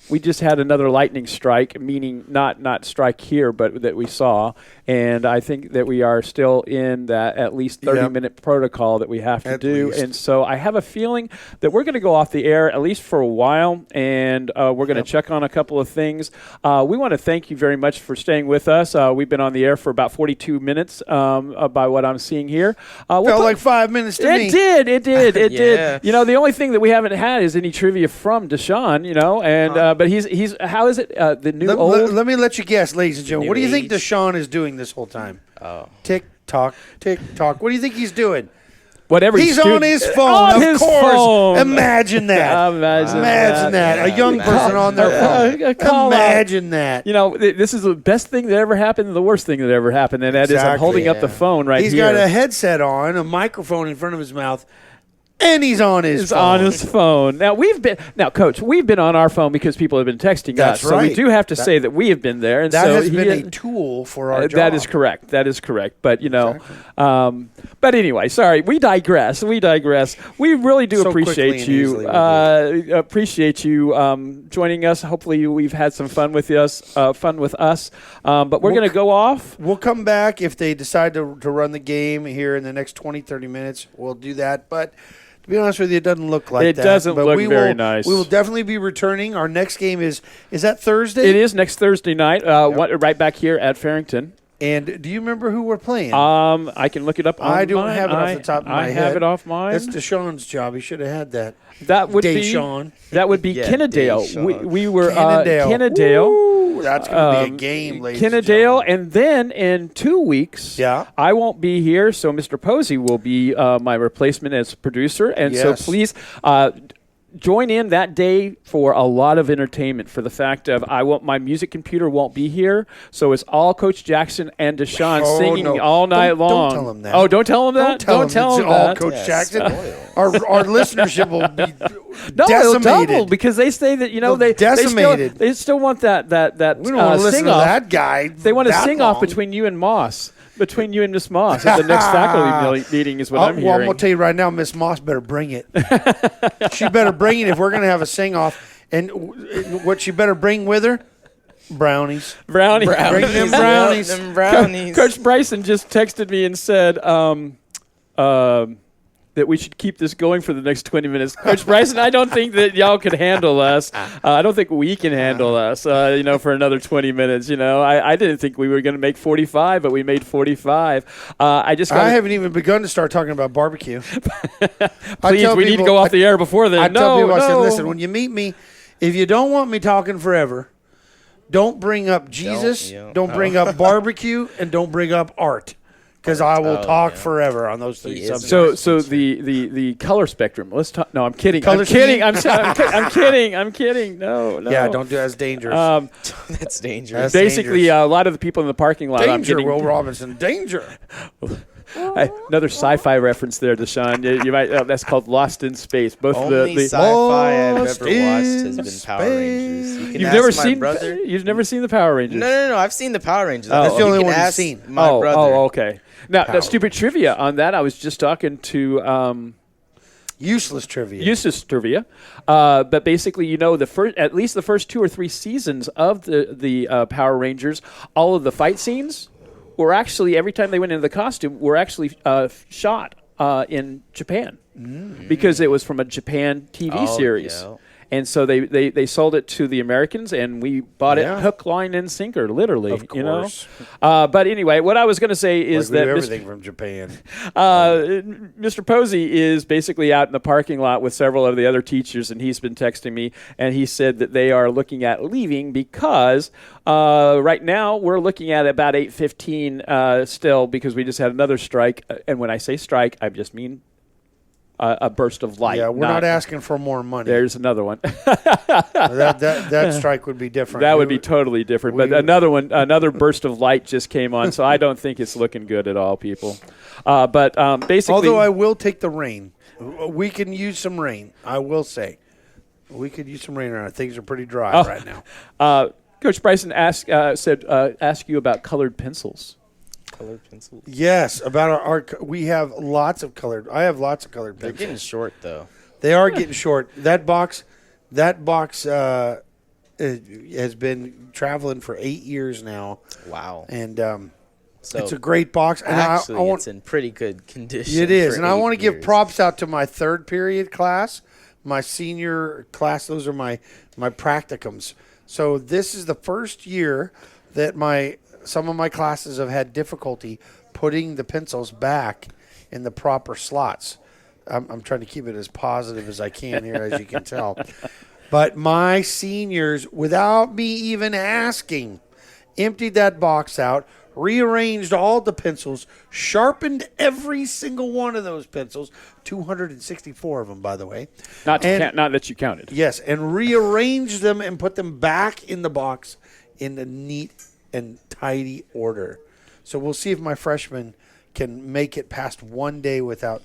We just had another lightning strike, meaning not strike here, but that we saw. And I think that we are still in that at least 30-minute protocol that we have to At do. least. And so I have a feeling that we're going to go off the air at least for a while, and we're going to check on a couple of things. We want to thank you very much for staying with us. We've been on the air for about 42 minutes by what I'm seeing here. Felt like 5 minutes to me. It did. Yeah. You know, the only thing that we haven't had is any trivia from Deshaun, you know, and but he's how is it the new old? Let me let you guess, ladies and gentlemen. What do you think age. Deshaun is doing this whole time? Oh. Tick tock, tick tock. What do you think he's doing? Whatever He's on his phone. On Of his course. phone. Imagine that. Imagine that. A young person on their phone. Call out. Imagine that. You know, this is the best thing that ever happened and the worst thing that ever happened, and that is I'm Exactly. holding up the phone right He's here. got a headset on, a microphone in front of his mouth, and he's on his It's phone. on his phone. Now, Coach, we've been on our phone because people have been texting That's us. So we right. do have to say that we have been there. And That so has been he- a tool for our job. That is correct. But, you know, but anyway, sorry, we digress. We really do So quickly appreciate and you. easily we Appreciate you joining us. Hopefully we've had some fun with us. But we're going to go off. We'll come back if they decide to run the game here in the next 20, 30 minutes. We'll do that. But To be honest with you, it doesn't look like It that. doesn't but look we very will, nice. We will definitely be returning. Our next game is that Thursday? It is next Thursday night, right back here at Farrington. And do you remember who we're playing? I can look it up on I don't mine. have it off the top of my head. I have it off mine. That's Deshaun's job. He should have had that. That would Deshaun. be Yeah, Kennedale. Deshaun. We were Kennedale. Kennedale. Ooh, that's going to be a game, ladies and Kennedale, gentlemen. and then in 2 weeks, Yeah. I won't be here, so Mr. Posey will be my replacement as producer. And so Yes. please join in that day for a lot of entertainment. For the fact of my music computer won't be here, so it's all Coach Jackson and Deshaun Oh, singing no. all night Don't long. tell him that. Oh, don't tell him that. Don't tell him him it's all that. Coach Yeah, Jackson. spoil. Our listenership will be No, it'll decimated. double because they say that They'll they decimated. they still want that We don't want to listen sing to off. that guy. They want to that sing off long. between you and Moss, between you and Miss Moss at the next faculty meeting is what I'm Well, I'm hearing. going to tell you right now, Miss Moss better bring it. She better bring it if we're going to have a sing-off. And what she better bring with her? Brownies. Brownie. Bring them brownies. Them brownies. Coach Bryson just texted me and said that we should keep this going for the next 20 minutes. Coach Bryson, I don't think that y'all could handle us. I don't think we can handle us, for another 20 minutes. I didn't think we were going to make 45, but we made 45. I haven't even begun to start talking about barbecue. Please, we need to go off the air before then. I tell people, I said, listen, when you meet me, if you don't want me talking forever, don't bring up Jesus, don't bring up barbecue, and don't bring up art. Because I will talk forever on those three subjects. So the color spectrum. Let's talk. No, I'm kidding. Color I'm kidding. scheme? I'm kidding. I'm kidding. No. Yeah, don't do that. That's dangerous. That's dangerous. Basically, dangerous. a lot of the people in the parking lot. I'm Danger, getting, Will Robinson. Danger. another sci-fi reference there, Deshaun. You might. That's called Lost in Space. Both Only the sci-fi I've Lost ever watched has in been Power Rangers. You can you've ask never my seen. brother. You've never seen the Power Rangers. No. I've seen the Power Rangers. That's the You only can one you've ask seen. My brother. Oh, okay. Now, that stupid trivia on that. I was just talking to. Useless trivia. Useless trivia, but basically, at least the first 2 or 3 seasons of the Power Rangers, all of the fight scenes were actually, every time they went into the costume, were actually shot in Japan because it was from a Japan TV series. Yeah. And so they sold it to the Americans, and we bought it hook, line, and sinker, literally. Of course. But anyway, what I was going to say is we that do everything from Japan. Mr. Posey is basically out in the parking lot with several of the other teachers, and he's been texting me, and he said that they are looking at leaving because right now we're looking at about 8:15 still because we just had another strike. And when I say strike, I just mean a burst of light. Yeah, we're not asking for more money. There's another one. that strike would be different. That would be totally different. But another burst of light just came on, so I don't think it's looking good at all, people. But basically, although I will take the rain, we can use some rain. I will say, we could use some rain around. Things are pretty dry right now. Coach Bryson ask you about colored pencils. Colored pencils. Yes, about our we have lots of colored. I have lots of colored They're pencils. getting short though. They are getting short. That box has been traveling for 8 years now. Wow. And So it's a great box. And actually, I want, it's in pretty good condition. it is, for and I 8 want to give years. props out to my third period class, my senior class. Those are my practicums. So this is the first year that some of my classes have had difficulty putting the pencils back in the proper slots. I'm trying to keep it as positive as I can here, as you can tell. But my seniors, without me even asking, emptied that box out, rearranged all the pencils, sharpened every single one of those pencils, 264 of them, by the way. Not that you counted. Yes, and rearranged them and put them back in the box in the neat and tidy order. So we'll see if my freshmen can make it past one day without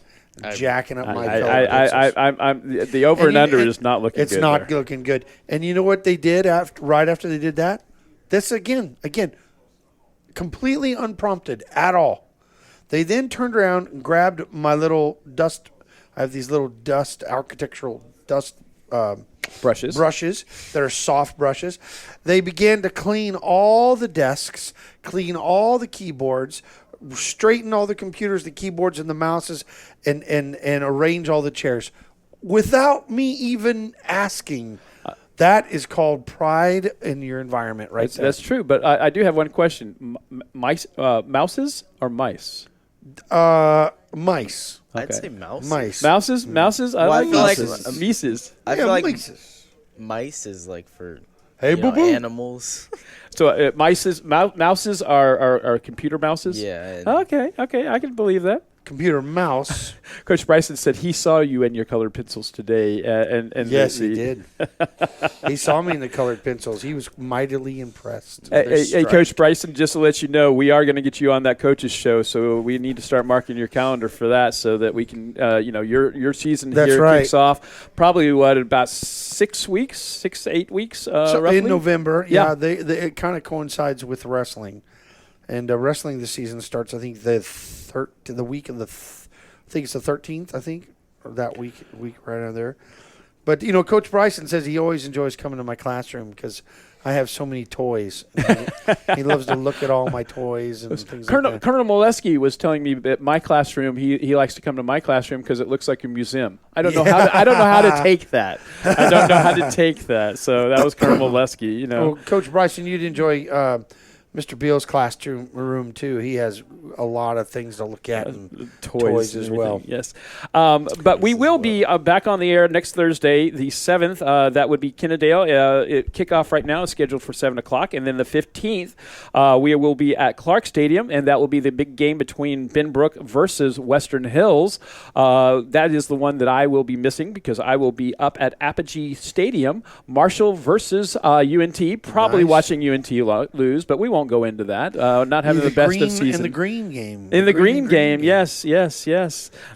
jacking up my color pencils. The over and under is not looking good. It's not looking good. And you know what they did right after they did that? This again, completely unprompted at all. They then turned around and grabbed my little dust. I have these little architectural dust brushes that are soft brushes. They began to clean all the desks, clean all the keyboards, straighten all the computers, the keyboards, and the mouses, and arrange all the chairs without me even asking. That is called pride in your environment, right? That's true. But I do have one question: mouses or mice? Mice. I'd Okay. say mouse. Mouses. I Well, I like feel like mouses. Mices. I feel like mice. mice is like for Hey, you know, boo-boo. animals. So mouses are computer mouses. Yeah. and- Okay. I can believe that. Computer mouse. Coach Bryson said he saw you and your colored pencils today, and Yes, he did. He saw me in the colored pencils. He was mightily impressed. Hey, Coach Bryson, just to let you know, we are going to get you on that coaches show, so we need to start marking your calendar for that, so that we can, your season That's here right. kicks off probably about 6 weeks, 6 to 8 weeks, So roughly. in November, Yeah. it kind of coincides with wrestling, and wrestling this season starts. I think the week of I think it's the 13th. I think or that week right out there. But Coach Bryson says he always enjoys coming to my classroom because I have so many toys. He loves to look at all my toys and things like that. Colonel Molesky was telling me that my classroom, he likes to come to my classroom because it looks like a museum. I don't know how to take that. I don't know how to take that. So that was Colonel Molesky. Well, Coach Bryson, you'd enjoy Mr. Beal's classroom too. He has a lot of things to look at and toys and as everything, well. Yes, but we will be back on the air next Thursday, the 7th. That would be Kennedale. Kickoff right now is scheduled for 7 o'clock, and then the 15th we will be at Clark Stadium, and that will be the big game between Benbrook versus Western Hills. That is the one that I will be missing because I will be up at Apogee Stadium. Marshall versus UNT. Probably Nice. watching UNT lose, but we won't go into that. Not having the best of season. In the green game. In the green game, yes,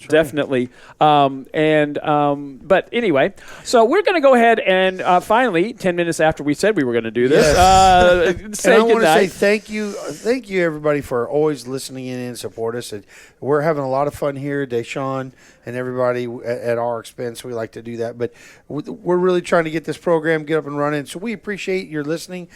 definitely. But anyway, so we're going to go ahead and finally, 10 minutes after we said we were going to do this, say and I want to say goodnight. thank you everybody for always listening in and support us. We're having a lot of fun here, Deshaun and everybody at our expense. We like to do that, but we're really trying to get this program get up and running. So we appreciate your listening.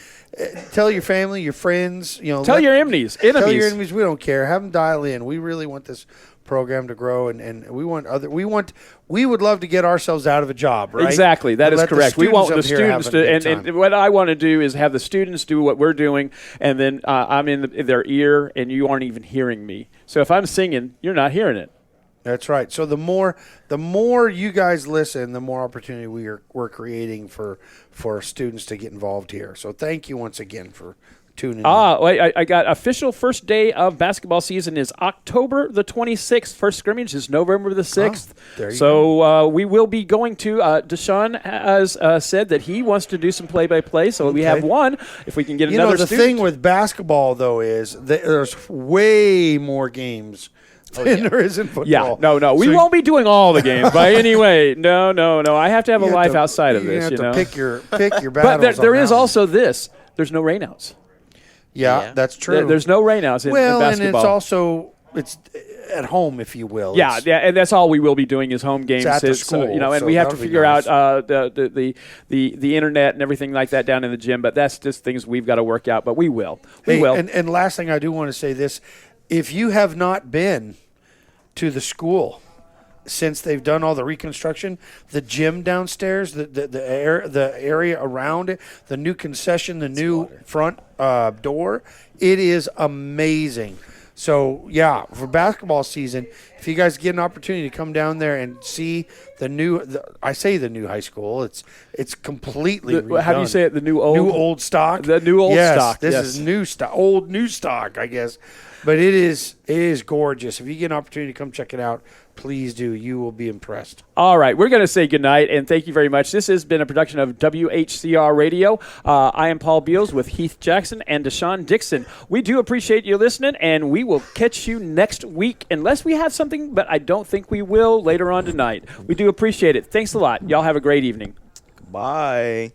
Tell your family, your friends, Tell your enemies. Tell your enemies. We don't care. Have them dial in. We really want this program to grow, and we would love to get ourselves out of a job, right? Exactly, that And is let the correct. We want the up here have students a to, good and time. what I want to do is have the students do what we're doing, and then I'm in their ear, and you aren't even hearing me. So if I'm singing, you're not hearing it. That's right. So the more you guys listen, the more opportunity we're creating for students to get involved here. So thank you once again for tuning in. Wait, I got official first day of basketball season is October the 26th. First scrimmage is November the 6th. there you so we will be going to, Deshaun has said that he wants to do some play-by-play, so we have one. If we can get another the student. thing with basketball, though, is that there's way more games than there is in football. Yeah, no. We So won't be doing all the games by any way. No. I have to have a you life to- outside of you this, have you to know. pick your battles. But there on is that one. also this. There's no rainouts. Yeah, that's true. There's no rainouts in and basketball. it's at home, if you will. Yeah, It's- and that's all we will be doing is home games. after So, school, and so we have to that'll be figure nice. out the internet and everything like that down in the gym. But that's just things we've got to work out. But we will. We will. And last thing I do want to say this: if you have not been to the school since they've done all the reconstruction, the gym downstairs, the area around it, the new concession, the new front door, it is amazing. So yeah, for basketball season, if you guys get an opportunity to come down there and see the new high school, it's completely redone. How do you say it? The new old stock. The new old Yes, stock. This yes. is new stock, old new stock, I guess. But it is gorgeous. If you get an opportunity to come check it out, please do. You will be impressed. All right, we're going to say goodnight, and thank you very much. This has been a production of WHCR Radio. I am Paul Beals with Heath Jackson and Deshaun Dixon. We do appreciate you listening, and we will catch you next week, unless we have something, but I don't think we will later on tonight. We do appreciate it. Thanks a lot. Y'all have a great evening. Bye.